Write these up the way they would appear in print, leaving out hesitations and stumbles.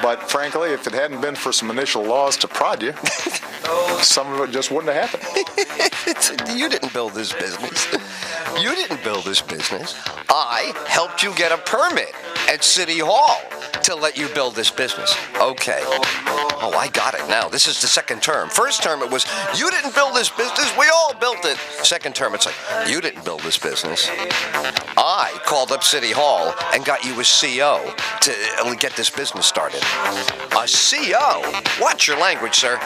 But frankly, if it hadn't been for some initial laws to prod you, some of it just wouldn't have happened. You didn't build this business. You didn't build this business. I helped you get a permit at City Hall to let you build this business. Okay. Oh, I got it now. This is the second term. First term, it was, you didn't build this business. We all built it. Second term, it's like, you didn't build this business. I called up City Hall and got you a CO to get this business started. A CO? Watch your language, sir.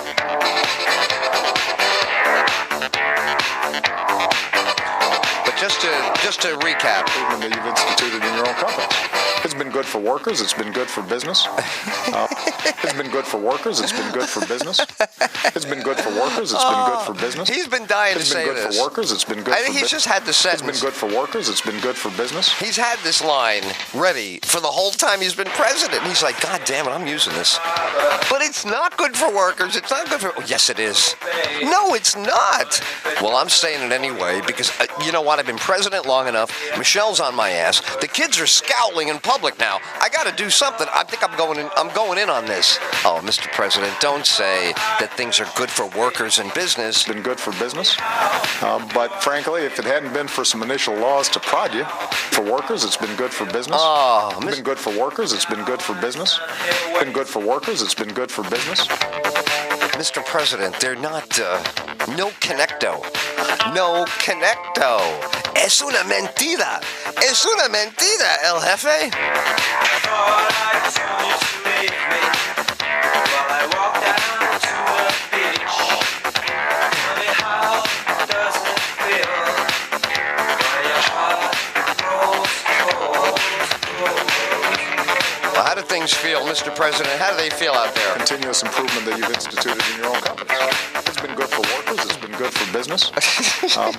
But just to recap, That you've instituted in your own company. It's been good for workers. It's been good for business. It's been good for workers. It's been good for business. It's been good for workers. It's been good for business. He's been dying to say this. It's been good for workers. It's been good for business. I think he's just had the sentence. It's been good for workers. It's been good for business. He's had this line ready for the whole time he's been president. He's like, God damn it, I'm using this. But it's not good for workers. It's not good for... Oh, yes, it is. No, it's not. Well, I'm saying it anyway because, you know what? I've been president long enough. Michelle's on my ass. The kids are scowling in public now. I got to do something. I think I'm going in on this. Oh, Mr. President, don't say that things are good for workers and business. It's been good for business. But frankly, if it hadn't been for some initial laws to prod you, for workers, it's been good for business. Oh, it's been good for workers. It's been good for business. It's been good for workers. It's been good for business. Mr. President, they're not, no connecto. No connecto. Es una mentira. Es una mentira, el jefe. Well, how do things feel, Mr. President? How do they feel out there? Continuous improvement that you've instituted in your own company. It's been good for workers. It's been good for business.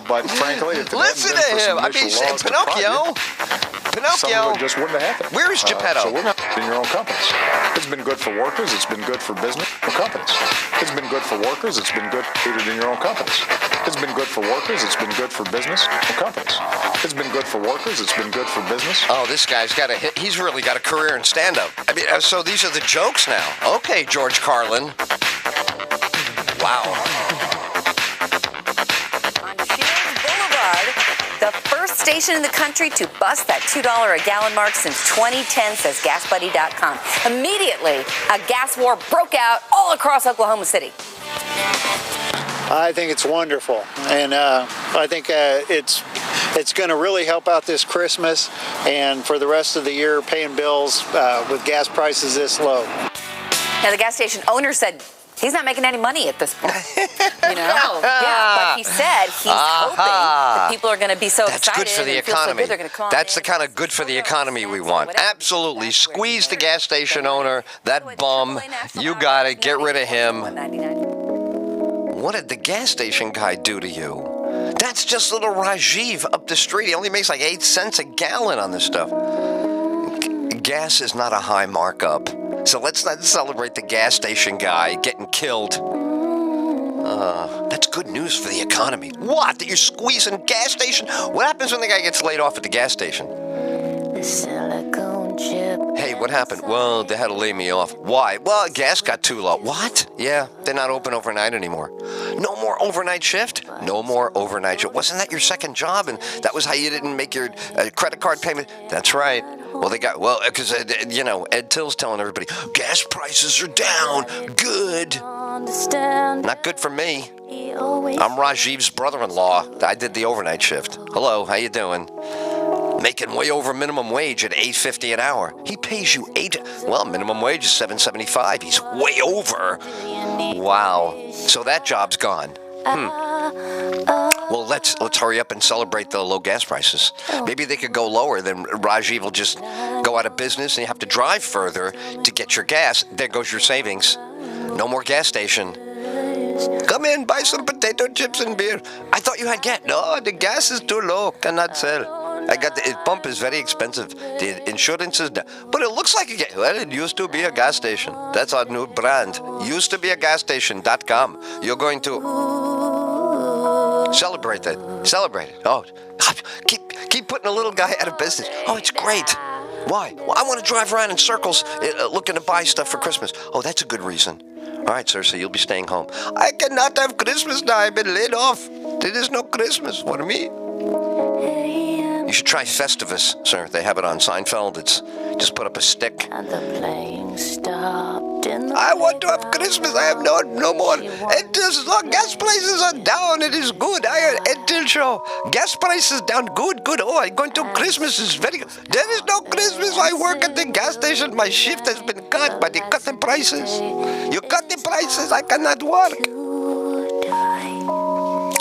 But frankly, if it listen to him. I mean, Pinocchio. Some of it just wouldn't have happened. Where is Geppetto? So we're not in your own companies. It's been good for workers. It's been good for business. Companies. It's been good for workers. It's been good in your own companies. It's been good for workers. It's been good for business. Companies. It's been good for workers. It's been good for business. Oh, this guy's got a hit. He's really got a career in stand-up. I mean, so these are the jokes now. Okay, George Carlin. Wow. The first station in the country to bust that $2 a gallon mark since 2010, says GasBuddy.com. Immediately, a gas war broke out all across Oklahoma City. I think it's wonderful, and I think it's going to really help out this Christmas and for the rest of the year paying bills with gas prices this low. Now, the gas station owner said he's not making any money at this point. You know? Yeah, but he said he's hoping that people are going to be so excited. That's good for the economy. So That's the kind of good for the economy we want. Absolutely. Squeeze the gas station owner, that bum. You got it. Get rid of him. What did the gas station guy do to you? That's just little Rajiv up the street. He only makes like 8 cents a gallon on this stuff. Gas is not a high markup. So let's not celebrate the gas station guy getting killed. That's good news for the economy. What? That you're squeezing gas station? What happens when the guy gets laid off at the gas station? Hey, what happened? Well, they had to lay me off. Why? Well, gas got too low. What? Yeah, they're not open overnight anymore. No more overnight shift? No more overnight shift. Wasn't that your second job? And that was how you didn't make your credit card payment? That's right. Well, because, Ed Till's telling everybody, gas prices are down. Good. Not good for me. I'm Rajiv's brother-in-law. I did the overnight shift. Hello, how you doing? Making way over minimum wage at $8.50 an hour. He pays you minimum wage is $7.75. He's way over. Wow. So that job's gone. Well, let's hurry up and celebrate the low gas prices. Maybe they could go lower, then Rajiv will just go out of business and you have to drive further to get your gas. There goes your savings. No more gas station. Come in, buy some potato chips and beer. I thought you had gas. No, the gas is too low. Cannot sell. The pump is very expensive. The insurance is down. But it looks like it used to be a gas station. That's our new brand. Used to be a gas station.com. You're going to celebrate that. Celebrate it. Oh, keep putting a little guy out of business. Oh, it's great. Why? Well, I want to drive around in circles looking to buy stuff for Christmas. Oh, that's a good reason. All right, sir, so you'll be staying home. I cannot have Christmas now. I've been laid off. There is no Christmas for me. You should try Festivus, sir. They have it on Seinfeld. It's just put up a stick. And the playing stopped in the I want to have Christmas. I have no more. Entil's gas prices are down. It is good. I heard Entil show. Gas prices down. Good. Oh, I'm going to Christmas. Is very good. There is no Christmas. I work at the gas station. My shift has been cut, but they cut the prices. You cut the prices. I cannot work.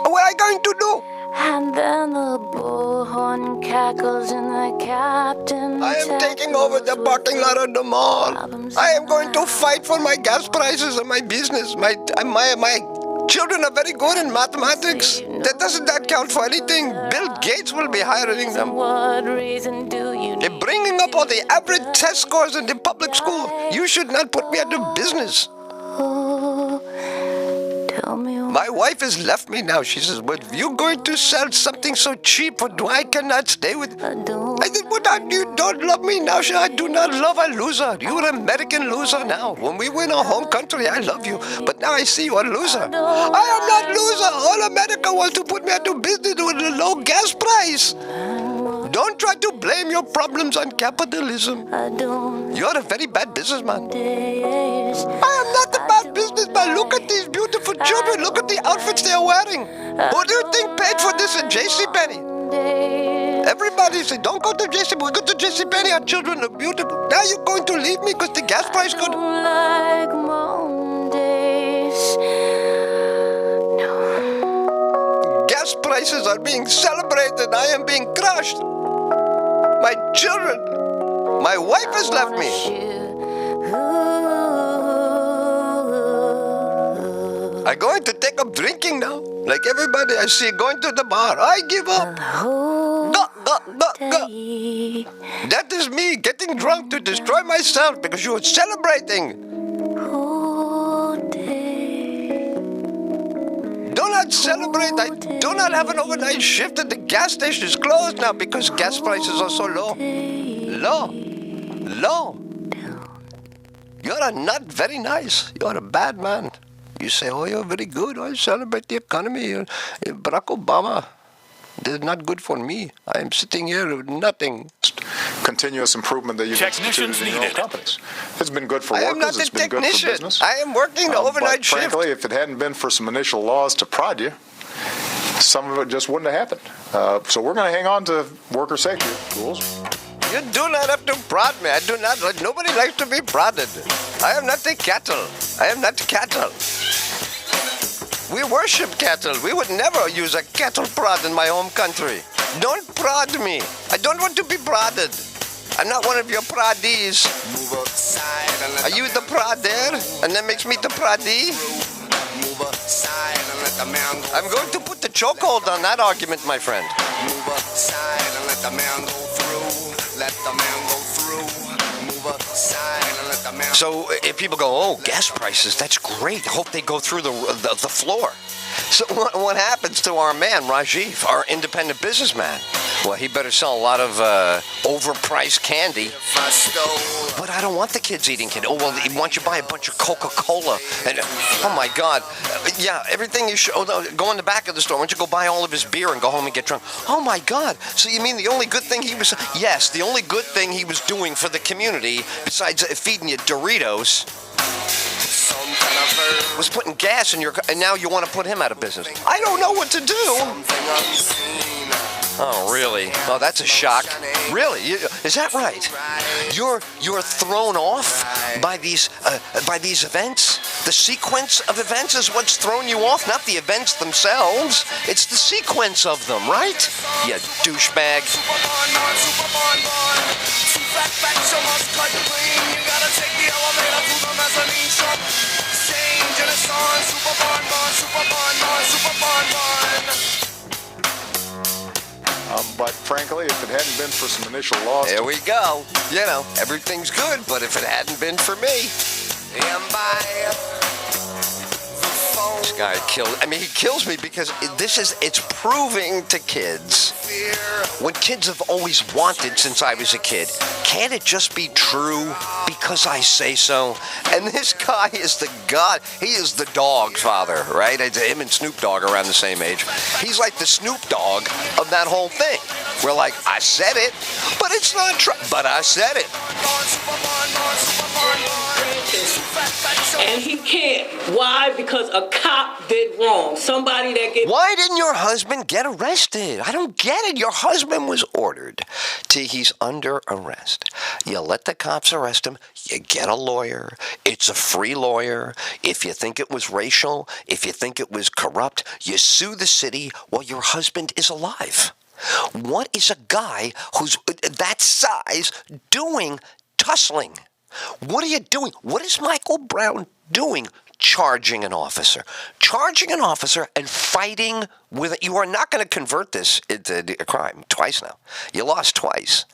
What are I going to do? And then the bullhorn cackles in the captain. I am taking over the parking lot of the mall. I am going to fight for my gas prices and my business. My children are very good in mathematics. That doesn't count for anything. Bill Gates will be hiring them. What reason do you They're bringing up all the average test scores in the public school. You should not put me out of business. tell me My wife has left me now. She says, well, you're going to sell something so cheap, but I cannot stay with you. I said, you don't love me now. She said, I do not love a loser. You're an American loser now. When we win our home country, I love you. But now I see you're a loser. I am not loser. All America wants to put me out of business with a low gas price. Don't try to blame your problems on capitalism. You're a very bad businessman. I am not a bad businessman. Look at these beautiful children. Look at the outfits they are wearing. Who do you think paid for this at JCPenney? Everybody say, don't go to JCPenney. We go to JCPenney. Our children look beautiful. Now you're going to leave me because the gas price goes. like Mondays. Gas prices are being celebrated. I am being crushed. My children. My wife has left me. I'm going to take up drinking now. Like everybody I see going to the bar. I give up. Go. That is me getting drunk to destroy myself because you are celebrating. Do not celebrate. I do not have an overnight shift at the gas station. Is closed now because gas prices are so low. Low. You're not very nice. You're a bad man. You say, oh, you're very good. I celebrate the economy. Barack Obama. This is not good for me. I am sitting here with nothing. Continuous improvement that you've instituted in your own companies. It's been good for I am workers. not It's a been good for technician. business. I am working the overnight but shift. frankly, if it hadn't been for some initial laws to prod you, some of it just wouldn't have happened. So we're going to hang on to worker safety rules. You do not have to prod me. I do not. Nobody likes to be prodded. I am not a cattle. I am not cattle. We worship cattle. We would never use a cattle prod in my home country. Don't prod me. I don't want to be prodded. I'm not one of your proddies. Are you the prodder? And that makes me the proddee? I'm going to put the chokehold on that argument, my friend. Move aside and let the man go through. Let the man go through. Move aside and let the man. So if people go, oh, gas prices, that's great. Hope they go through the floor. So what happens to our man, Rajiv, our independent businessman? Well, he better sell a lot of overpriced candy. But I don't want the kids eating candy. Oh, well, why don't you buy a bunch of Coca-Cola? And oh, my God. Yeah, everything you should. Go in the back of the store. Why don't you go buy all of his beer and go home and get drunk? Oh, my God. So you mean the only good thing he was... Yes, the only good thing he was doing for the community, besides feeding you Doritos, was putting gas in your car, and now you want to put him out of business. I don't know what to do. Oh, really? Oh, that's a shock. Really? Is that right? You're thrown off by these events? The sequence of events is what's thrown you off, not the events themselves. It's the sequence of them, right? You douchebag. But frankly, if it hadn't been for some initial laws... There we go. You know, everything's good, but if it hadn't been for me... And by the phone This guy he kills me because it's proving to kids what kids have always wanted since I was a kid. Can't it just be true because I say so? And this guy is the god. He is the dog father, right? It's him and Snoop Dogg around the same age. He's like the Snoop Dogg of that whole thing. We're like, I said it, but it's not true. But I said it. And he can't. Why? Because a cop did wrong. Somebody that gets... Why didn't your husband get arrested? I don't get it. Your husband was ordered he's under arrest. You let the cops arrest him. You get a lawyer. It's a free lawyer. If you think it was racial, if you think it was corrupt, you sue the city while your husband is alive. What is a guy who's that size doing tussling? What are you doing? What is Michael Brown doing? Charging an officer and fighting with it. You are not going to convert this into a crime twice now. You lost twice.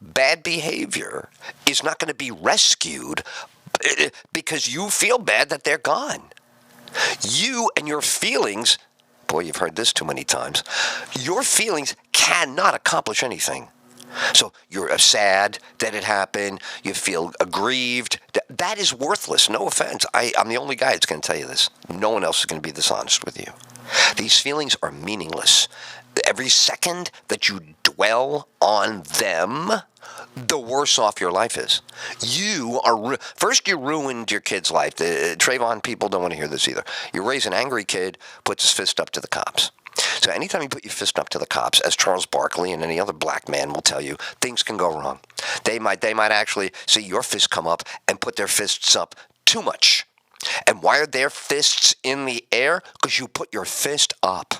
Bad behavior is not going to be rescued because you feel bad that they're gone. You and your feelings, boy, you've heard this too many times, your feelings cannot accomplish anything. So you're sad that it happened. You feel aggrieved. That is worthless. No offense. I'm the only guy that's going to tell you this. No one else is going to be this honest with you. These feelings are meaningless. Every second that you dwell on them, the worse off your life is. First, you ruined your kid's life. The Trayvon people don't want to hear this either. You raise an angry kid, puts his fist up to the cops. So anytime you put your fist up to the cops, as Charles Barkley and any other black man will tell you, things can go wrong. They might actually see your fist come up and put their fists up too much. And why are their fists in the air? Because you put your fist up.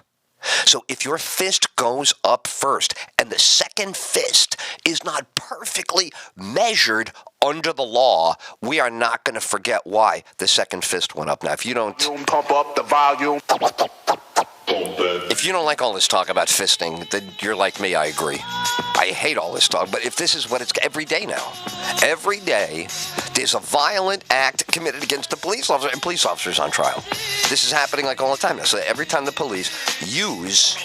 So if your fist goes up first and the second fist is not perfectly measured under the law, we are not going to forget why the second fist went up. Now, if you don't pump up the volume. If you don't like all this talk about fisting, then you're like me, I agree. I hate all this talk, but if this is what it's every day now. Every day, there's a violent act committed against a police officer, and police officers on trial. This is happening like all the time now. So every time the police use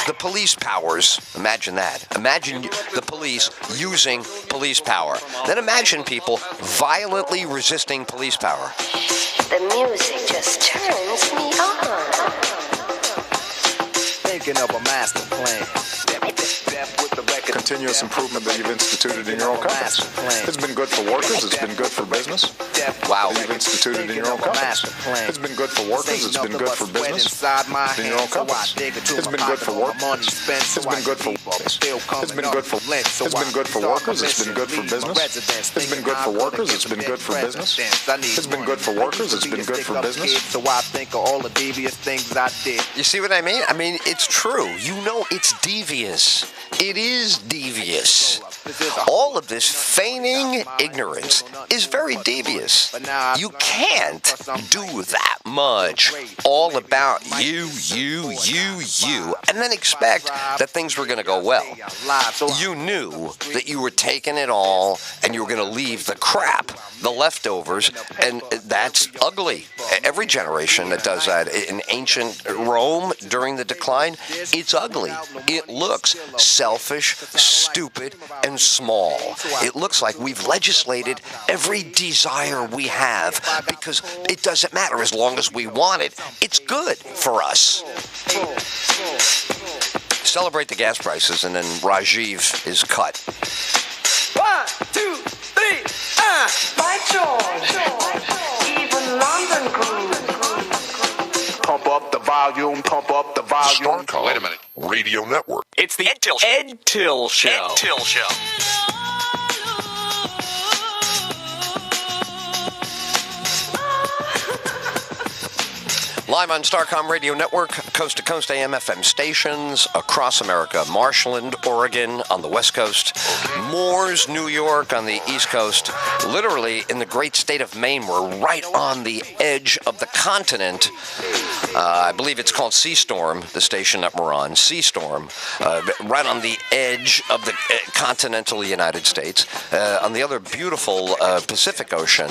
the police powers, imagine that. Imagine the police using police power. Then imagine people violently resisting police power. The music just turns me on. Thinking of a master plan. Continuous improvement that you've instituted in your own companies. It's been good for workers. It's been good for business. Wow. You've instituted in your own companies. It's been good for workers. It's been good for business in your own companies. It's been good for workers. It's been good for It's been good for It's been good for workers. It's been good for business. It's been good for workers. It's been good for business. It's been good for workers. It's been good for business. So I think of all the devious things I did. You see what I mean? I mean, it's true. You know it's devious. It is devious. All of this feigning ignorance is very devious. You can't do that much all about you, and then expect that things were going to go well. You knew that you were taking it all and you were going to leave the crap, the leftovers, and that's ugly. Every generation that does that in ancient Rome during the decline, it's ugly. It looks selfish, stupid, and small. It looks like we've legislated every desire we have because it doesn't matter as long as we want it. It's good for us. Celebrate the gas prices and then Rajiv is cut. 1, 2, 3, By George, even London grew. Pump up the volume, pump up the volume. Wait a minute. Radio Network. It's the Ed Tyll Show. Ed Tyll Show. Live on Starcom Radio Network, coast-to-coast AM/FM stations across America. Marshland, Oregon on the West Coast. Moores, New York on the East Coast, literally in the great state of Maine. We're right on the edge of the continent. I believe it's called Seastorm, the station that we're on, Seastorm, right on the edge of the continental United States, on the other beautiful Pacific Ocean.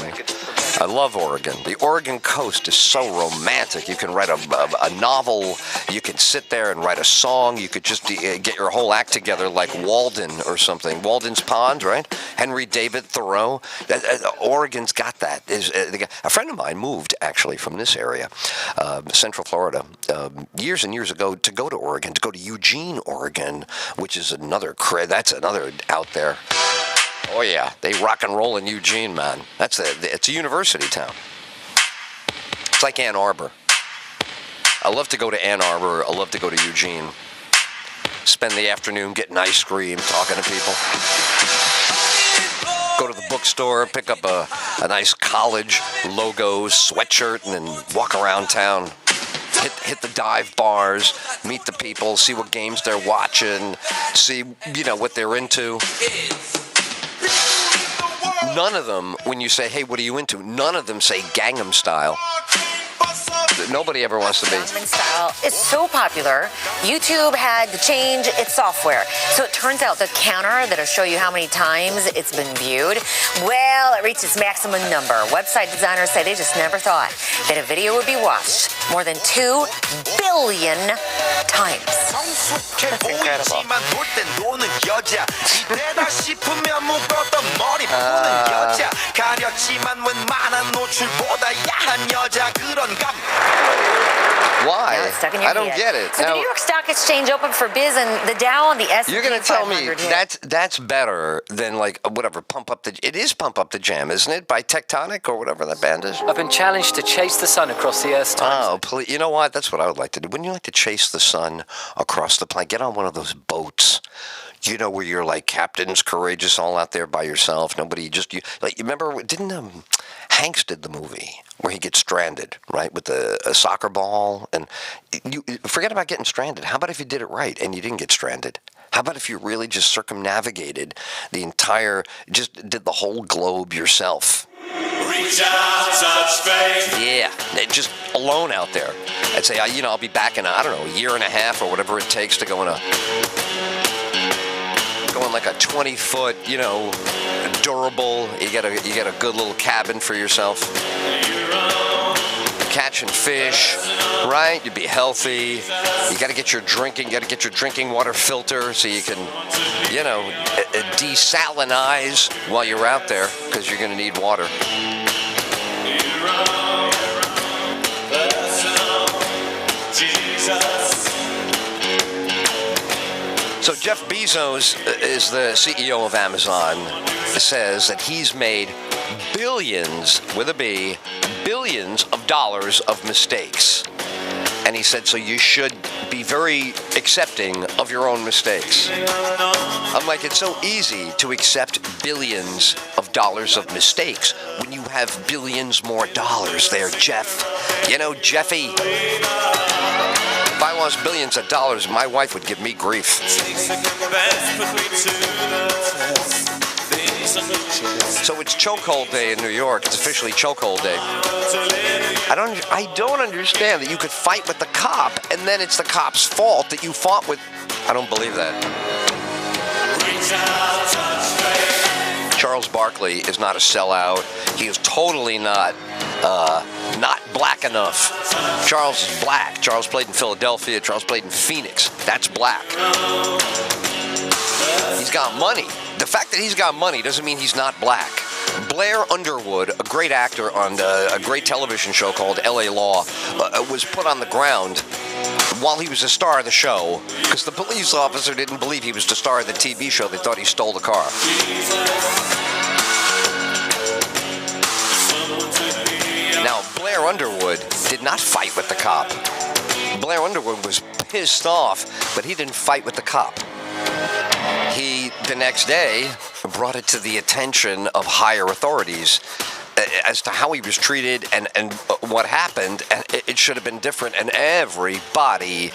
I love Oregon. The Oregon coast is so romantic. You can write a novel. You can sit there and write a song. You could just get your whole act together like Walden or something. Walden's Pond, right? Henry David Thoreau. Oregon's got that. A friend of mine moved, actually, from this area, Central Florida, years and years ago to go to Oregon, to go to Eugene, Oregon, which is that's another out there. Oh, yeah, they rock and roll in Eugene, man. It's a university town. It's like Ann Arbor. I love to go to Ann Arbor. I love to go to Eugene. Spend the afternoon getting ice cream, talking to people. Go to the bookstore, pick up a nice college logo sweatshirt, and then walk around town. Hit the dive bars, meet the people, see what games they're watching, see, what they're into. None of them, when you say, hey, what are you into? None of them say Gangnam Style. Nobody ever wants to be. Gangnam Style is so popular, YouTube had to change its software. So it turns out the counter that'll show you how many times it's been viewed, well, it reached its maximum number. Website designers say they just never thought that a video would be watched more than 2 billion times. That's incredible. Why? Now it's stuck in your I don't head. get it. So the New York Stock Exchange opened for biz, and the Dow and the S&P You're going to tell me 500 that's better than whatever it is Pump Up the Jam, isn't it? By Tectonic or whatever that band is. I've been challenged to chase the sun across the Earth's time. Oh, please. You know what? That's what I would like to do. Wouldn't you like to chase the sun across the planet? Get on one of those boats. Where you're like captains, courageous, all out there by yourself. Nobody, you remember, didn't Hanks did the movie where he gets stranded, right, with a soccer ball? And you forget about getting stranded. How about if you did it right and you didn't get stranded? How about if you really just circumnavigated just did the whole globe yourself? Reach out, touch faith. Yeah, just alone out there. I'd say, I'll be back in, a year and a half or whatever it takes to go going like a 20-foot, durable. You get a good little cabin for yourself. Catching fish, right? You'd be healthy. You got to get your drinking water filter so you can, desalinize while you're out there because you're going to need water. So Jeff Bezos is the CEO of Amazon, says that he's made billions, with a B, billions of dollars of mistakes. And he said, so you should be very accepting of your own mistakes. I'm like, it's so easy to accept billions of dollars of mistakes when you have billions more dollars there, Jeff. Jeffy. If I lost billions of dollars, my wife would give me grief. So it's chokehold day in New York. It's officially chokehold day. I don't understand that you could fight with the cop and then it's the cop's fault that you fought with. I don't believe that. Charles Barkley is not a sellout. He is totally not black enough. Charles is black. Charles played in Philadelphia. Charles played in Phoenix. That's black. He's got money. The fact that he's got money doesn't mean he's not black. Blair Underwood, a great actor on a great television show called L.A. Law, was put on the ground while he was a star of the show because the police officer didn't believe he was the star of the TV show. They thought he stole the car. Now, Blair Underwood did not fight with the cop. Blair Underwood was pissed off, but he didn't fight with the cop. He, the next day, brought it to the attention of higher authorities as to how he was treated and what happened. And it should have been different, and everybody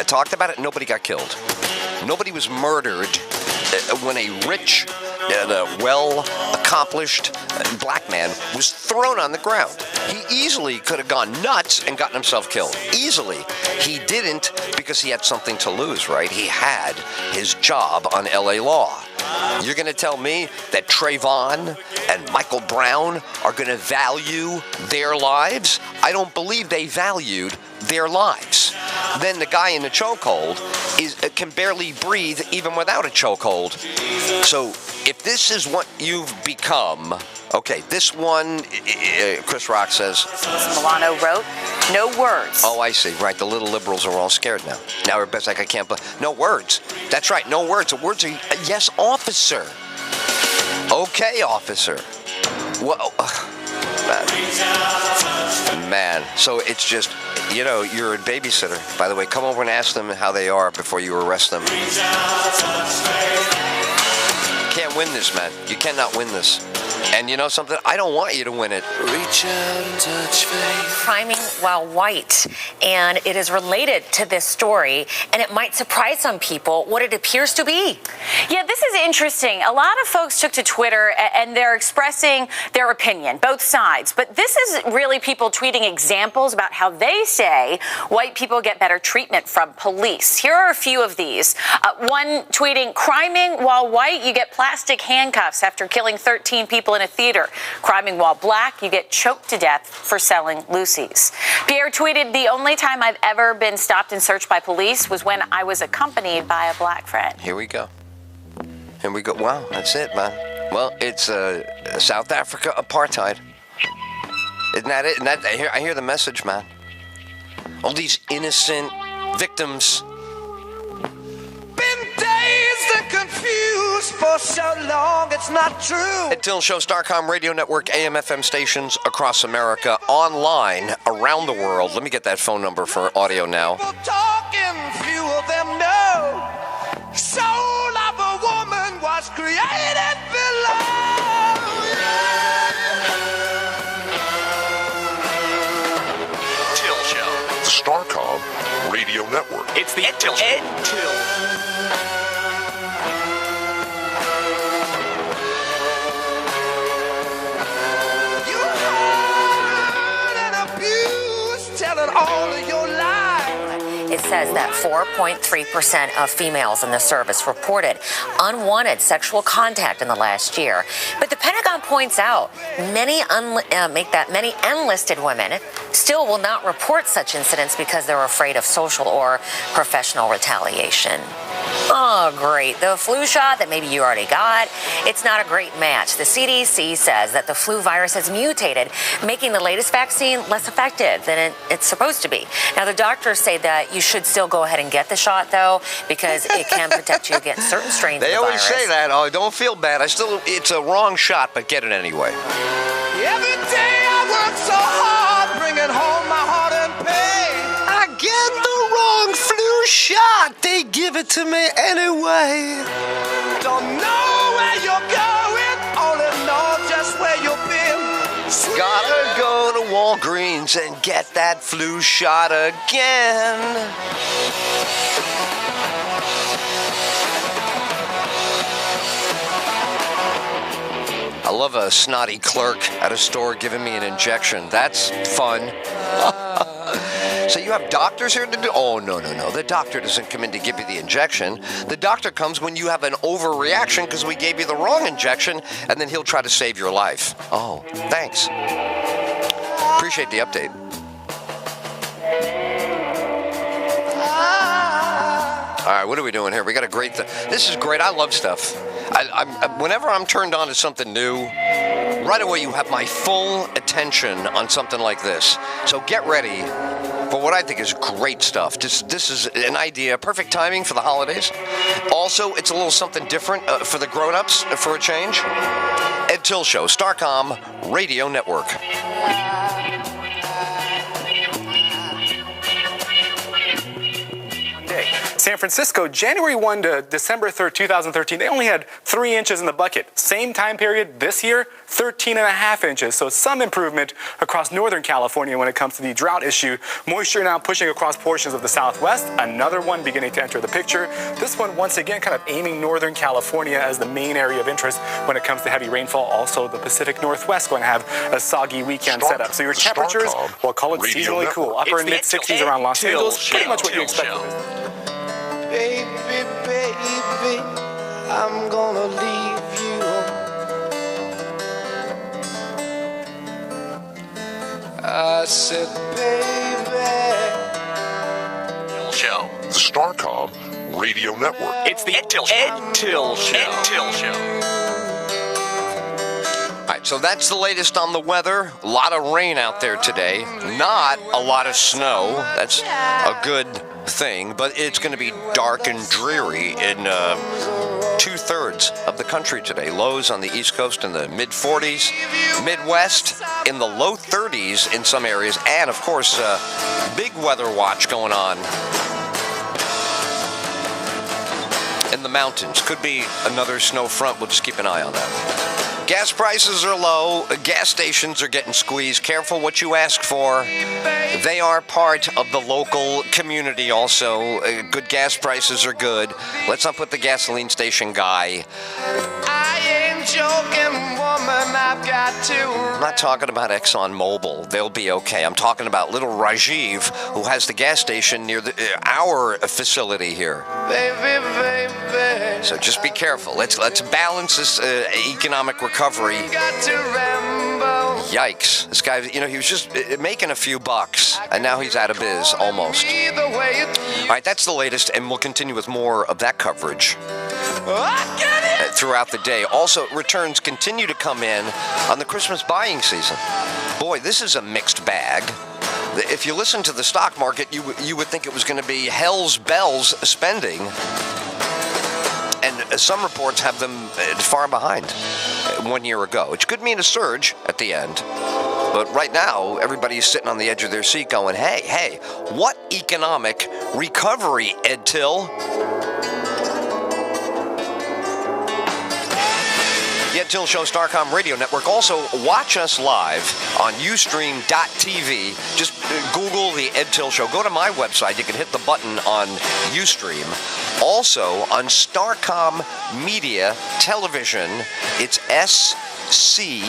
talked about it. Nobody got killed. Nobody was murdered when a rich, well-accomplished black man was thrown on the ground. He easily could have gone nuts and gotten himself killed. Easily. He didn't because he had something to lose, right? He had his job on LA Law. You're going to tell me that Trayvon and Michael Brown are going to value their lives? I don't believe they valued their lives. Then the guy in the chokehold can barely breathe even without a chokehold. So if this is what you've become, okay, this one, Chris Rock says. Milano wrote, no words. Oh, I see. Right, the little liberals are all scared now. Now everybody's like, I can't believe. No words. That's right, no words. The words are, yes, officer. Okay, officer. Well, man, so it's just, you're a babysitter. By the way, come over and ask them how they are before you arrest them. You can't win this, man. You cannot win this. And you know something? I don't want you to win it. Reach out and touch faith. Priming while white. And it is related to this story, and it might surprise some people what it appears to be. Yeah, this is interesting. A lot of folks took to Twitter, and they're expressing their opinion, both sides. But this is really people tweeting examples about how they say white people get better treatment from police. Here are a few of these. One tweeting, criming while white, you get plastic handcuffs after killing 13 people in a theater. Criming while black, you get choked to death for selling Lucy's. Pierre tweeted, the only time I've ever been stopped and searched by police was when I was accompanied by a black friend. Here we go. Here we go. Wow, that's it, man. Well, it's South Africa apartheid. Isn't that it? I hear the message, man. All these innocent victims. Been dazed and confused for so long, it's not true. At Tyll Show, Starcom Radio Network, AM/FM stations across America, online, around the world. Let me get that phone number for audio now. Talking, few of them know. Soul of a woman was created below. Tyll Show. The Starcom Radio Network. It's the Ed Tyll Show. Ed Tyll. All of your life. It says that 4.3% of females in the service reported unwanted sexual contact in the last year. But the Pentagon points out many enlisted women still will not report such incidents because they're afraid of social or professional retaliation. Oh, great. The flu shot that maybe you already got, it's not a great match. The CDC says that the flu virus has mutated, making the latest vaccine less effective than it's supposed to be. Now, the doctors say that you should still go ahead and get the shot, though, because it can protect you against certain strains of the virus. They always say that. Oh, don't feel bad. It's a wrong shot, but get it anyway. Every day I work so hard, bringing home my heart and pain. I get the wrong flu shot. They give it to me anyway. Don't know where you're going, only know just where you've been. Gotta go to Walgreens and get that flu shot again. I love a snotty clerk at a store giving me an injection. That's fun. So you have doctors here to do? Oh, no. The doctor doesn't come in to give you the injection. The doctor comes when you have an overreaction because we gave you the wrong injection, and then he'll try to save your life. Oh, thanks. Appreciate the update. All right, what are we doing here? We got a great... This is great. I love stuff. Whenever I'm turned on to something new, right away you have my full attention on something like this. So get ready for what I think is great stuff. This is an idea, perfect timing for the holidays. Also, it's a little something different for the grown-ups for a change. Ed Tyll Show, Starcom Radio Network. San Francisco, January 1 to December 3rd, 2013, they only had 3 inches in the bucket. Same time period this year, 13.5 inches. So some improvement across Northern California when it comes to the drought issue. Moisture now pushing across portions of the Southwest. Another one beginning to enter the picture. This one, once again, kind of aiming Northern California as the main area of interest when it comes to heavy rainfall. Also, the Pacific Northwest going to have a soggy weekend setup. So your temperatures, we'll call it seasonally cool. Upper and mid-60s around Los Angeles. Pretty much what you expect. Baby, baby, I'm gonna leave you. I said, baby. Show. The Starcom Radio Network. It's the Ed Tyll Show. Ed Tyll Show. All right, so that's the latest on the weather. A lot of rain out there today. Not a lot of snow. That's a good thing, but it's going to be dark and dreary in 2/3 of the country today. Lows on the East Coast in the mid-40s, Midwest in the low 30s in some areas, and of course, big weather watch going on in the mountains. Could be another snow front. We'll just keep an eye on that. Gas prices are low. Gas stations are getting squeezed. Careful what you ask for. They are part of the local community also. Good gas prices are good. Let's not put the gasoline station guy. I ain't joking, woman, I've got to. I'm not talking about ExxonMobil. They'll be okay. I'm talking about little Rajiv, who has the gas station near our facility here. Baby, baby. So just be careful. Let's balance this economic recovery. Yikes. This guy, he was just making a few bucks, and now he's out of biz, almost. All right, that's the latest, and we'll continue with more of that coverage throughout the day. Also, returns continue to come in on the Christmas buying season. Boy, this is a mixed bag. If you listen to the stock market, you would think it was going to be hell's bells spending. And some reports have them far behind 1 year ago, which could mean a surge at the end. But right now, everybody's sitting on the edge of their seat going, hey, what economic recovery, Ed Tyll? The Ed Tyll Show, Starcom Radio Network. Also, watch us live on Ustream.tv. Just Google the Ed Tyll Show. Go to my website. You can hit the button on Ustream. Also, on Starcom Media Television, it's scmtv.com.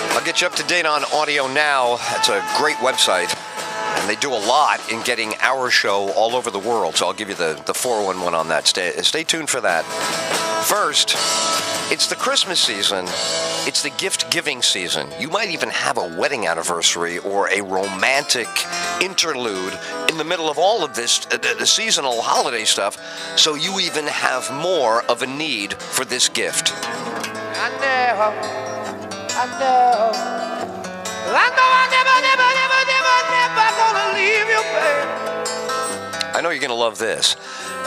I'll get you up to date on Audio Now. That's a great website. And they do a lot in getting our show all over the world. So I'll give you the 411 on that. Stay tuned for that. First, it's the Christmas season. It's the gift-giving season. You might even have a wedding anniversary or a romantic interlude in the middle of all of this, the seasonal holiday stuff. So you even have more of a need for this gift. I know never gonna leave you, babe. I know you're gonna love this.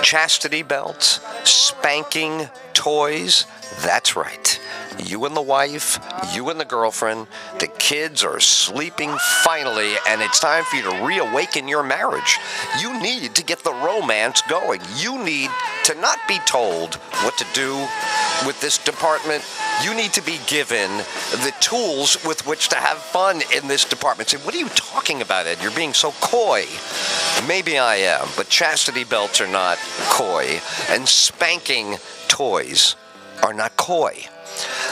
Chastity belts, spanking toys. That's right. You and the wife, you and the girlfriend, the kids are sleeping finally, and it's time for you to reawaken your marriage. You need to get the romance going. You need to not be told what to do with this department. You need to be given the tools with which to have fun in this department. Say, what are you talking about, Ed? You're being so coy. Maybe I am, but chastity belts are not coy, and spanking toys are not coy.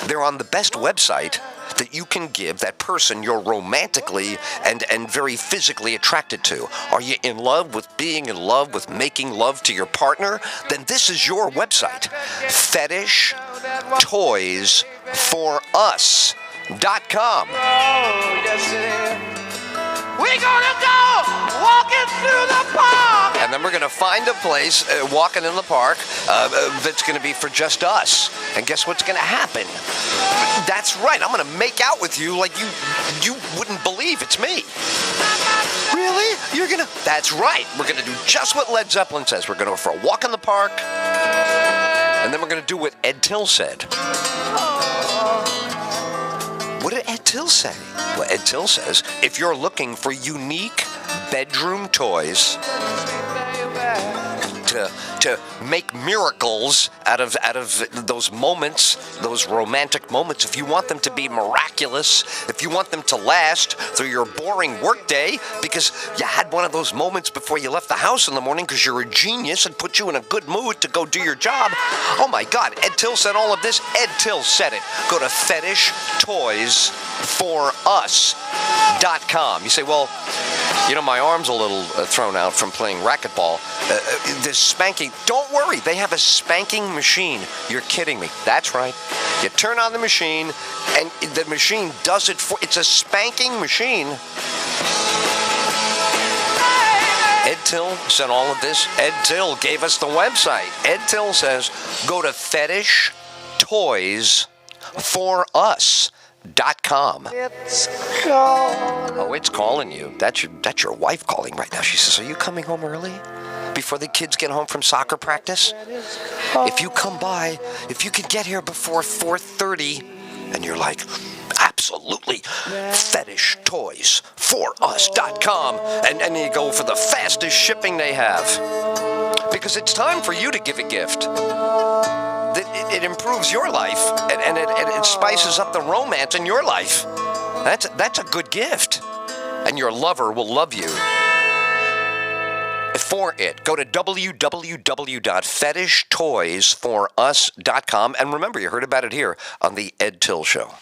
They're on the best website that you can give that person you're romantically and very physically attracted to. Are you in love with being in love with making love to your partner? Then this is your website. FetishToysForUs.com. We're gonna go walking through the park. And then we're going to find a place walking in the park that's going to be for just us. And guess what's going to happen? That's right. I'm going to make out with you like you wouldn't believe it's me. Really? You're gonna? That's right. We're gonna do just what Led Zeppelin says. We're gonna go for a walk in the park, and then we're gonna do what Ed Tyll said. What did Ed Tyll say? Well, Ed Tyll says, if you're looking for unique bedroom toys to make miracles out of those moments, those romantic moments, if you want them to be miraculous, if you want them to last through your boring workday because you had one of those moments before you left the house in the morning because you're a genius and put you in a good mood to go do your job. Oh my God, Ed Tyll said all of this. Ed Tyll said it. Go to fetishtoysforus.com. You say, well, you know, my arm's a little thrown out from playing racquetball. This spanking, don't worry, they have a spanking machine. You're kidding me. That's right. You turn on the machine, and the machine does it for, it's a spanking machine. Ed Tyll said all of this. Ed Tyll gave us the website. Ed Tyll says, go to fetishtoysforus.com. Oh, it's calling you. That's your wife calling right now. She says, are you coming home early? Before the kids get home from soccer practice? If you come by, if you could get here before 4:30, and you're like, absolutely, fetishtoysforus.com, and you go for the fastest shipping they have. Because it's time for you to give a gift. It improves your life, and it spices up the romance in your life. That's a good gift. And your lover will love you for it. Go to www.fetishtoysforus.com. And remember, you heard about it here on the Ed Tyll Show.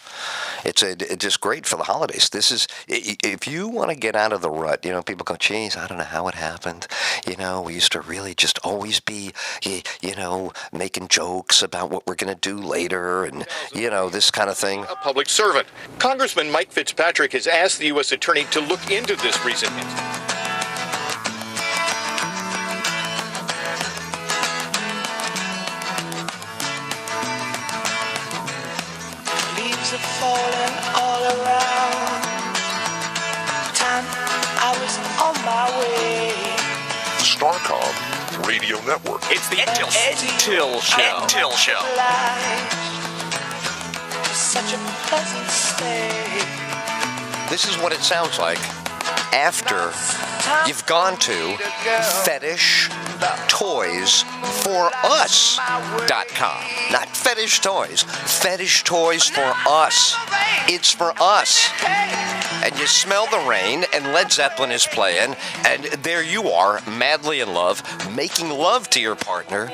It's just great for the holidays. This is, if you want to get out of the rut, you know, people go, geez, I don't know how it happened. You know, we used to really just always be, you know, making jokes about what we're going to do later and, you know, this kind of thing. A public servant. Congressman Mike Fitzpatrick has asked the U.S. Attorney to look into this recent incident. Falling all around. Time I was on my way. Starcom Radio Network. It's the Ed Tyll Show. Ed Tyll Show. Such a pleasant stay. This is what it sounds like after you've gone to fetishtoysforus.com. Not fetish toys. Fetish Toys for Us. It's for us. And you smell the rain, and Led Zeppelin is playing, and there you are, madly in love, making love to your partner.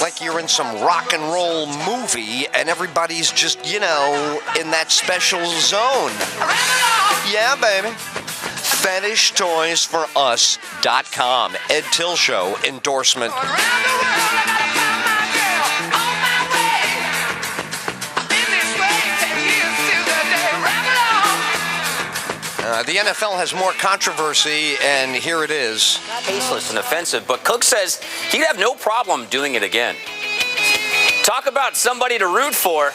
Like you're in some rock and roll movie, and everybody's just, you know, in that special zone. Yeah, baby. fetishtoysforus.com. Ed Tyll Show endorsement. The NFL has more controversy, and here it is. Tasteless and offensive, but Cook says he'd have no problem doing it again. Talk about somebody to root for.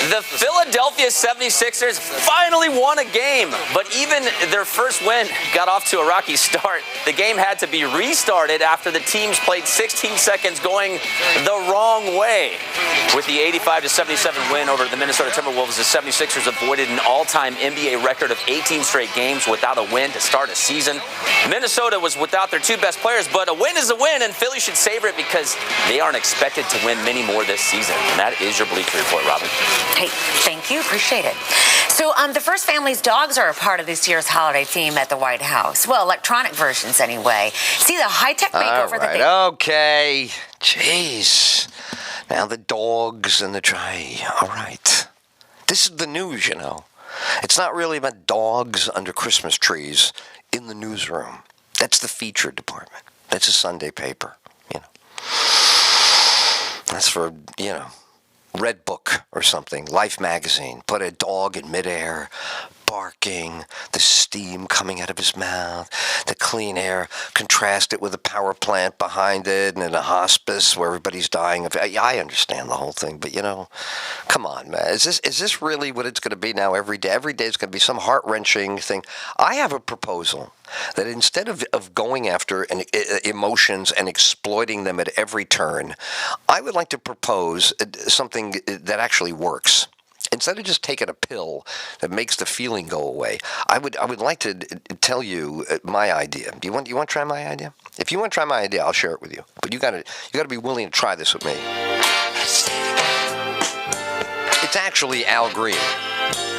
The Philadelphia 76ers finally won a game, but even their first win got off to a rocky start. The game had to be restarted after the teams played 16 seconds going the wrong way. With the 85-77 win over the Minnesota Timberwolves, the 76ers avoided an all-time NBA record of 18 straight games without a win to start a season. Minnesota was without their two best players, but a win is a win, and Philly should savor it because they aren't expected to win many more this season. And that is your Bleacher Report, Robin. Hey, thank you. Appreciate it. So the First Family's dogs are a part of this year's holiday theme at the White House. Well, electronic versions anyway. See the high-tech makeover that they... Okay. Jeez. Now the dogs and the tray. All right. This is the news, you know. It's not really about dogs under Christmas trees in the newsroom. That's the feature department. That's a Sunday paper, you know. That's for, you know, Red Book or something, Life magazine. Put a dog in midair, barking, the steam coming out of his mouth, the clean air, contrast it with a power plant behind it, and in a hospice where everybody's dying of. I understand the whole thing, but come on, man. Is this really what it's going to be now every day? Every day is going to be some heart-wrenching thing. I have a proposal that instead of going after emotions and exploiting them at every turn, I would like to propose something that actually works. Instead of just taking a pill that makes the feeling go away, I would like to tell you my idea. You want to try my idea? If you want to try my idea, I'll share it with you. But you got to be willing to try this with me. It's actually Al Green.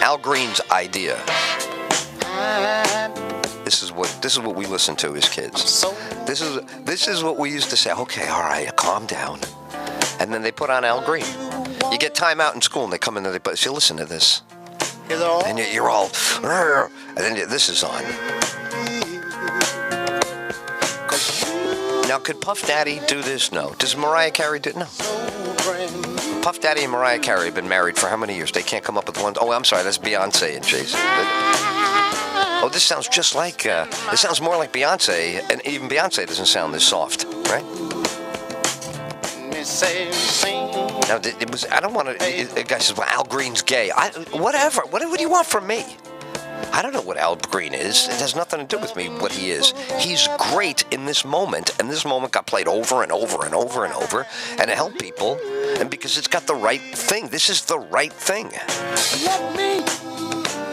Al Green's idea. This is what we listen to as kids. This is what we used to say. Okay, all right, calm down. And then they put on Al Green. You get time out in school, and they come in and they say, listen to this. And you're all, and then this is on. Now, could Puff Daddy do this? No. Does Mariah Carey do it? No. Puff Daddy and Mariah Carey have been married for how many years? They can't come up with one. Oh, I'm sorry, that's Beyonce and Jay-Z. Oh, this sounds just like, it sounds more like Beyonce, and even Beyonce doesn't sound this soft, right? Now, I don't want to, a guy says, well, Al Green's gay. Whatever. What do you want from me? I don't know what Al Green is. It has nothing to do with me, what he is. He's great in this moment, and this moment got played over and over and over and over, and it helped people, and because it's got the right thing. This is the right thing. Let me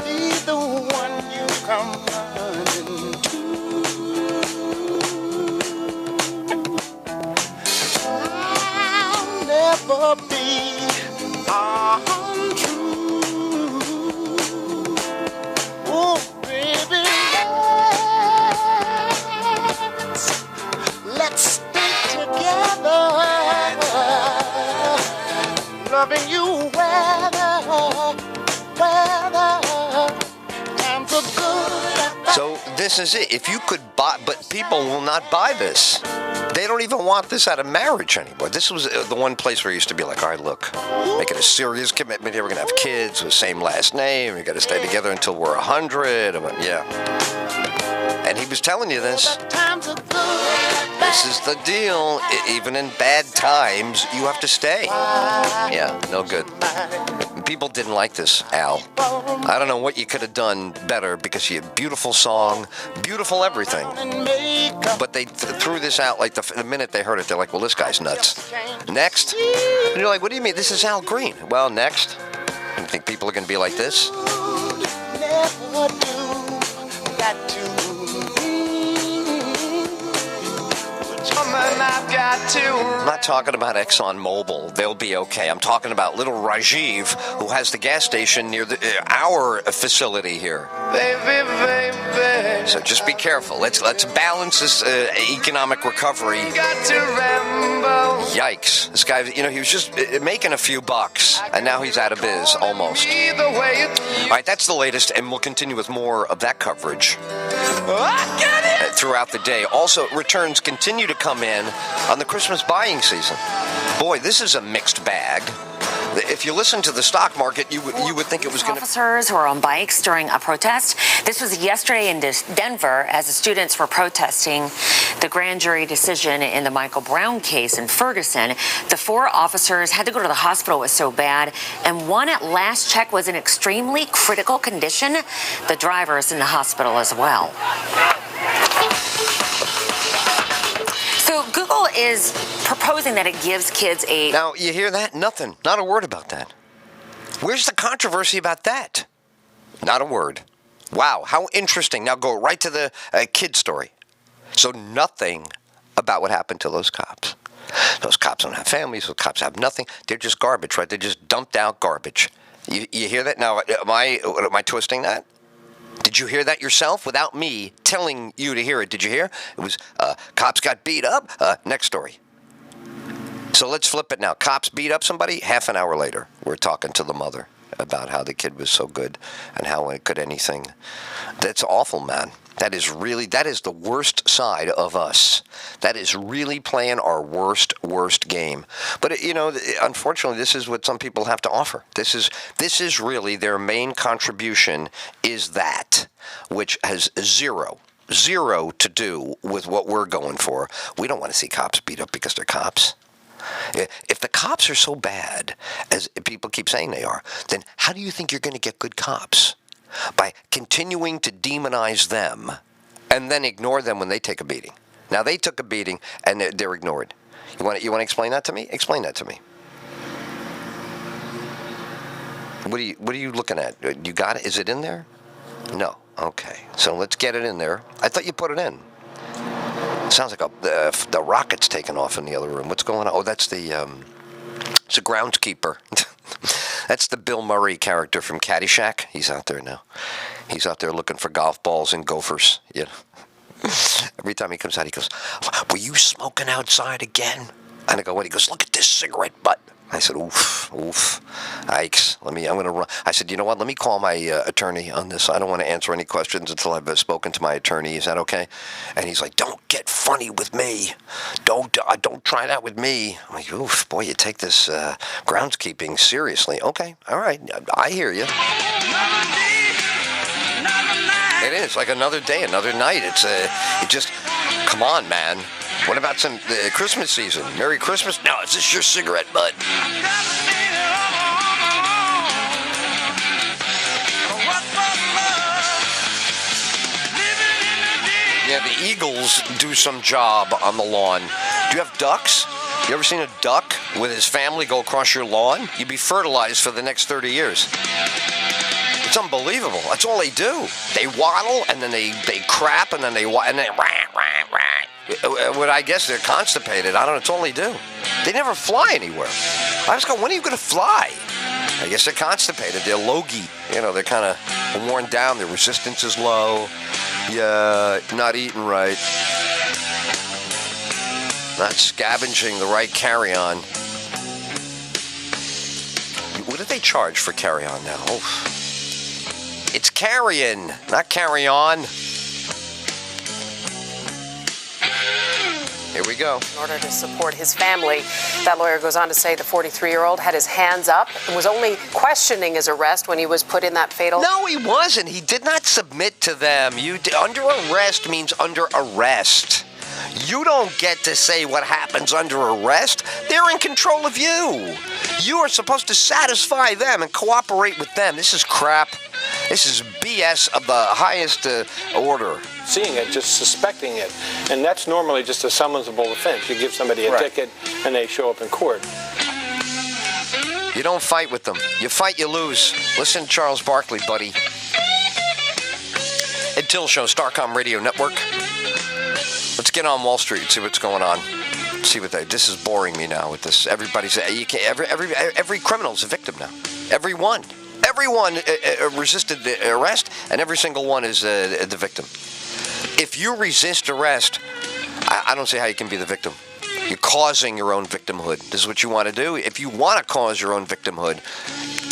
be the one you come running to. I'll never be untrue. Oh, baby, let's stay together, loving you times are good. So this is it. If you could buy, but people will not buy this. They don't even want this out of marriage anymore. This was the one place where you used to be like, all right, look, make it a serious commitment here. We're going to have kids with the same last name. We got to stay together until we're 100. Yeah. And he was telling you this. This is the deal. Even in bad times, you have to stay. Yeah, no good. People didn't like this, Al. I don't know what you could have done better because you had beautiful song, beautiful everything. But they threw this out like the minute they heard it, they're like, well, this guy's nuts. Next. And you're like, what do you mean? This is Al Green. Well, next. You think people are going to be like this? Never do got to. I'm not talking about ExxonMobil. They'll be okay. I'm talking about little Rajiv, who has the gas station near our facility here. Baby, baby. So just be careful. Let's balance this economic recovery. Yikes. This guy, he was just making a few bucks, and now he's out of biz, almost. All right, that's the latest, and we'll continue with more of that coverage throughout the day. Also, returns continue to come in on the Christmas buying season. Boy, this is a mixed bag. If you listen to the stock market, you would think it was going to... Officers who were on bikes during a protest. This was yesterday in Denver as the students were protesting the grand jury decision in the Michael Brown case in Ferguson. The 4 officers had to go to the hospital. It was so bad. And one at last check was in extremely critical condition. The driver is in the hospital as well. So Google is proposing that it gives kids a... Now, you hear that? Nothing. Not a word about that. Where's the controversy about that? Not a word. Wow, how interesting. Now go right to the kid story. So nothing about what happened to those cops. Those cops don't have families. Those cops have nothing. They're just garbage, right? They just dumped out garbage. You hear that? Now, am I twisting that? Did you hear that yourself without me telling you to hear it? Did you hear? It was cops got beat up. Next story. So let's flip it now. Cops beat up somebody. Half an hour later, we're talking to the mother. about how the kid was so good and how it could anything. That's awful, man. That is the worst side of us. That is really playing our worst game. But, unfortunately, this is what some people have to offer. This is really their main contribution is that, which has zero to do with what we're going for. We don't want to see cops beat up because they're cops. If the cops are so bad, as people keep saying they are, then how do you think you're going to get good cops? By continuing to demonize them and then ignore them when they take a beating. Now, they took a beating and they're ignored. You want to explain that to me? Explain that to me. What are you looking at? You got it? Is it in there? No. Okay. So let's get it in there. I thought you put it in. It sounds like the rocket's taking off in the other room. What's going on? Oh, that's it's a groundskeeper. That's the Bill Murray character from Caddyshack. He's out there now. He's out there looking for golf balls and gophers. Every time he comes out, he goes, "Were you smoking outside again?" And I go, "What?" He goes, "Look at this cigarette butt." I said, oof. Yikes. I'm going to run. I said, you know what? Let me call my attorney on this. I don't want to answer any questions until I've spoken to my attorney. Is that okay? And he's like, don't get funny with me. Don't try that with me. I'm like, oof, boy, you take this groundskeeping seriously. Okay. All right. I hear you. It is like another day, another night. It just, come on, man. What about some Christmas season? Merry Christmas? No, is this your cigarette butt? Yeah, the Eagles do some job on the lawn. Do you have ducks? You ever seen a duck with his family go across your lawn? You'd be fertilized for the next 30 years. It's unbelievable. That's all they do. They waddle, and then they crap, and then what I guess they're constipated. I don't know. It's all they do. They never fly anywhere. I was going, when are you going to fly? I guess they're constipated. They're logy. They're kind of worn down. Their resistance is low. Yeah, not eating right. Not scavenging the right carry-on. What do they charge for carry-on now? Oh. It's carrying, not carry-on. Here we go. In order to support his family, that lawyer goes on to say the 43-year-old had his hands up and was only questioning his arrest when he was put in that fatal... No, he wasn't. He did not submit to them. Under arrest means under arrest. You don't get to say what happens under arrest. They're in control of you. You are supposed to satisfy them and cooperate with them. This is crap. This is BS of the highest order. Seeing it, just suspecting it. And that's normally just a summonsable offense. You give somebody a ticket and they show up in court. You don't fight with them. You fight, you lose. Listen to Charles Barkley, buddy. Ed Tyll Show, Starcom Radio Network. Let's get on Wall Street and see what's going on. See what this is boring me now with this. Everybody's every criminal's a victim now. Everyone resisted the arrest, and every single one is the victim. If you resist arrest, I don't see how you can be the victim. You're causing your own victimhood. This is what you want to do. If you want to cause your own victimhood,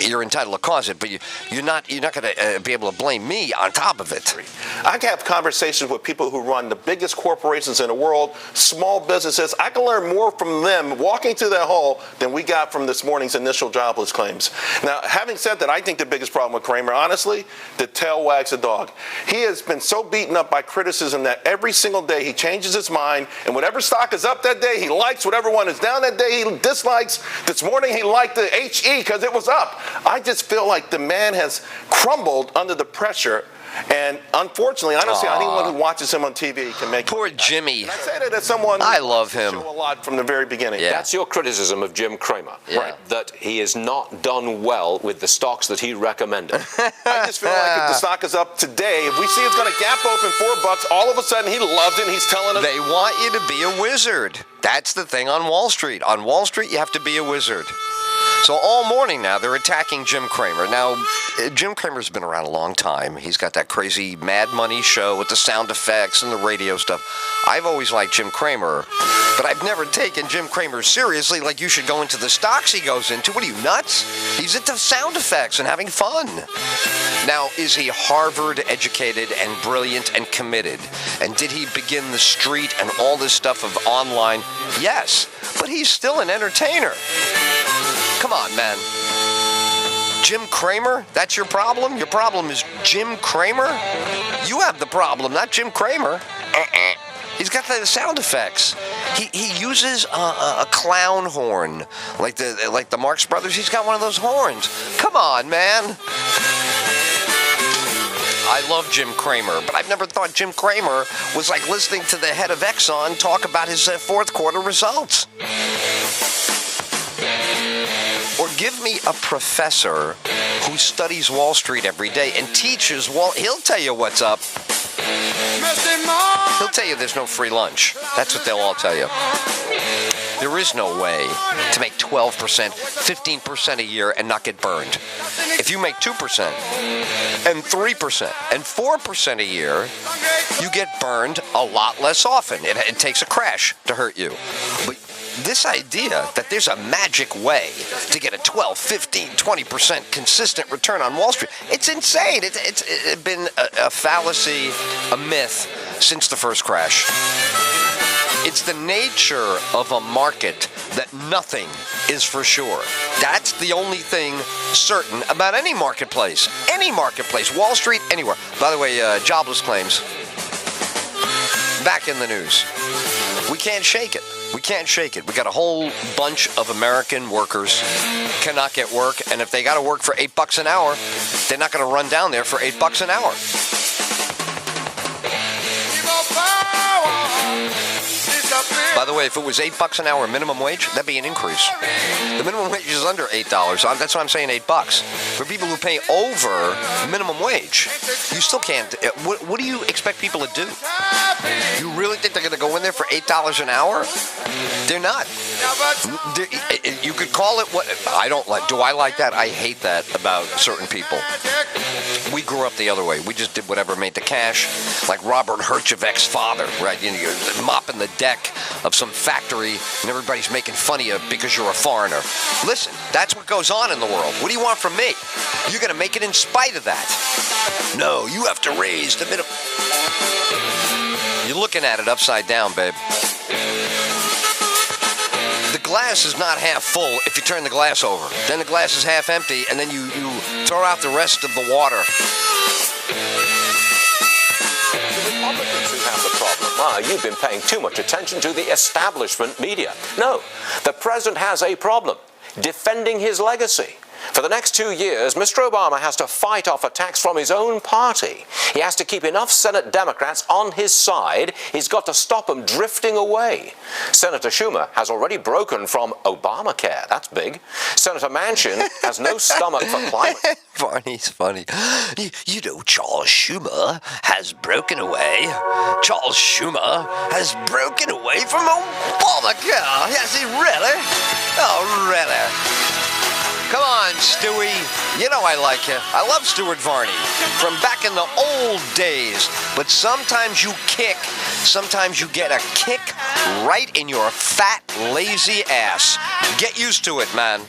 you're entitled to cause it, but you're not going to be able to blame me on top of it. I have conversations with people who run the biggest corporations in the world, small businesses. I can learn more from them walking through that hall than we got from this morning's initial jobless claims. Now, having said that, I think the biggest problem with Kramer, honestly, the tail wags the dog. He has been so beaten up by criticism that every single day he changes his mind, and whatever stock is up that day, he likes. Whatever one is down that day, he dislikes. This morning, he liked the HE because it was up. I just feel like the man has crumbled under the pressure. And unfortunately, I don't see anyone who watches him on TV can make poor Jimmy. And I say that as someone I love him a lot from the very beginning. Yeah. That's your criticism of Jim Cramer, right? That he has not done well with the stocks that he recommended. I just feel like if the stock is up today, if we see it's going to gap open $4, all of a sudden he loves it and he's telling us. They want you to be a wizard. That's the thing on Wall Street. On Wall Street, you have to be a wizard. So all morning now, they're attacking Jim Cramer. Now, Jim Cramer's been around a long time. He's got that crazy Mad Money show with the sound effects and the radio stuff. I've always liked Jim Cramer, but I've never taken Jim Cramer seriously like you should go into the stocks he goes into. What are you, nuts? He's into sound effects and having fun. Now, is he Harvard educated and brilliant and committed? And did he begin the street and all this stuff of online? Yes, but he's still an entertainer. Come on, man. Jim Cramer? That's your problem? Your problem is Jim Cramer? You have the problem, not Jim Cramer. He's got the sound effects. He uses a clown horn, like the Marx Brothers. He's got one of those horns. Come on, man. I love Jim Cramer, but I've never thought Jim Cramer was like listening to the head of Exxon talk about his fourth quarter results. Or give me a professor who studies Wall Street every day and teaches Wall. He'll tell you what's up. He'll tell you there's no free lunch. That's what they'll all tell you. There is no way to make 12%, 15% a year and not get burned. If you make 2% and 3% and 4% a year, you get burned a lot less often. It takes a crash to hurt you. But this idea that there's a magic way to get a 12, 15, 20% consistent return on Wall Street, it's insane. It's been a fallacy, a myth since the first crash. It's the nature of a market that nothing is for sure. That's the only thing certain about any marketplace. Any marketplace, Wall Street, anywhere. By the way, jobless claims. Back in the news. We can't shake it. We can't shake it. We got a whole bunch of American workers cannot get work, and if they got to work for $8 an hour, they're not going to run down there for $8 an hour. By the way, if it was $8 an hour minimum wage, that'd be an increase. The minimum wage is under $8. That's why I'm saying $8. For people who pay over minimum wage, you still can't. What do you expect people to do? You really think they're going to go in there for $8 an hour? They're not. You could call it what I don't like. Do I like that? I hate that about certain people. We grew up the other way. We just did whatever made the cash, like Robert Herjavec's father, right? You're mopping the deck of some factory, and everybody's making fun of you because you're a foreigner. Listen, that's what goes on in the world. What do you want from me? You're going to make it in spite of that. No, you have to raise the minimum. You're looking at it upside down, babe. The glass is not half full if you turn the glass over. Then the glass is half empty, and then you throw out the rest of the water. Republicans who have the problem. You've been paying too much attention to the establishment media. No, the president has a problem defending his legacy. For the next 2 years, Mr. Obama has to fight off attacks from his own party. He has to keep enough Senate Democrats on his side. He's got to stop them drifting away. Senator Schumer has already broken from Obamacare. That's big. Senator Manchin has no stomach for climate. Barney's funny. You know, Charles Schumer has broken away. Charles Schumer has broken away from Obamacare. Has he really? Oh, really? Come on, Stewie. You know I like you. I love Stuart Varney from back in the old days. But sometimes you kick. Sometimes you get a kick right in your fat, lazy ass. Get used to it, man.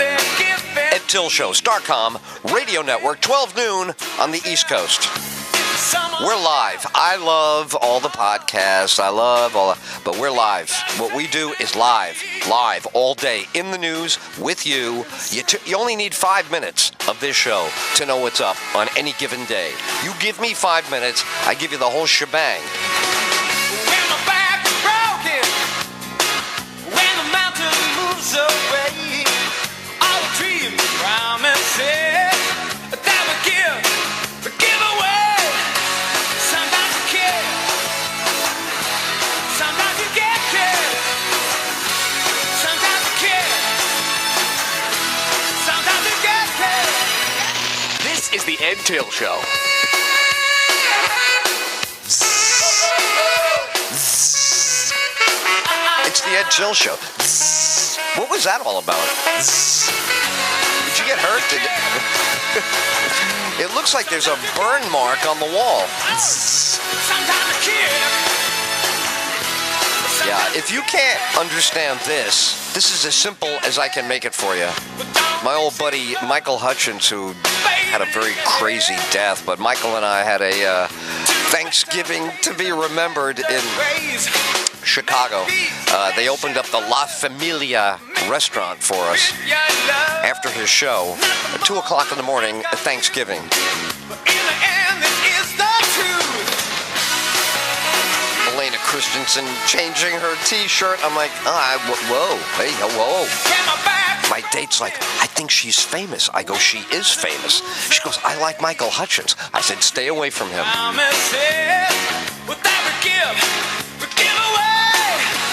Ed Tyll Show, Starcom, Radio Network, 12 noon on the East Coast. We're live. I love all the podcasts. I love all but we're live. What we do is live all day in the news with you. You only need 5 minutes of this show to know what's up on any given day. You give me 5 minutes, I give you the whole shebang. When my back is broken, when the mountain moves away, all the dreams promises that we give away. Sometimes you care, sometimes you get care, sometimes you care, sometimes you get care. This is the Ed Tyll Show. It's the Ed Tyll Show. What was that all about? Did you get hurt? It looks like there's a burn mark on the wall. Yeah, if you can't understand this is as simple as I can make it for you. My old buddy Michael Hutchins, who had a very crazy death, but Michael and I had a Thanksgiving to be remembered in Chicago. They opened up the La Familia restaurant for us after his show at 2 o'clock in the morning at Thanksgiving. Elena Christensen changing her t-shirt. I'm like, whoa, hey, whoa. My date's like, I think she's famous. I go, she is famous. She goes, I like Michael Hutchins. I said, stay away from him.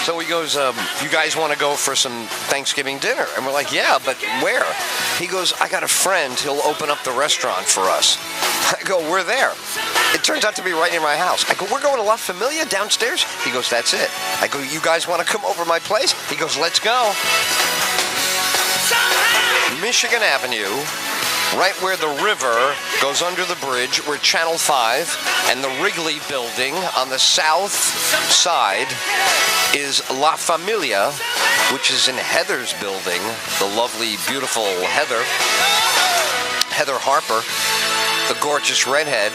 So he goes, you guys want to go for some Thanksgiving dinner? And we're like, yeah, but where? He goes, I got a friend. He'll open up the restaurant for us. I go, we're there. It turns out to be right near my house. I go, we're going to La Familia downstairs? He goes, that's it. I go, you guys want to come over my place? He goes, let's go. Michigan Avenue, right where the river goes under the bridge, where Channel 5 and the Wrigley building on the south side is La Familia, which is in Heather's building, the lovely, beautiful Heather Harper, the gorgeous redhead.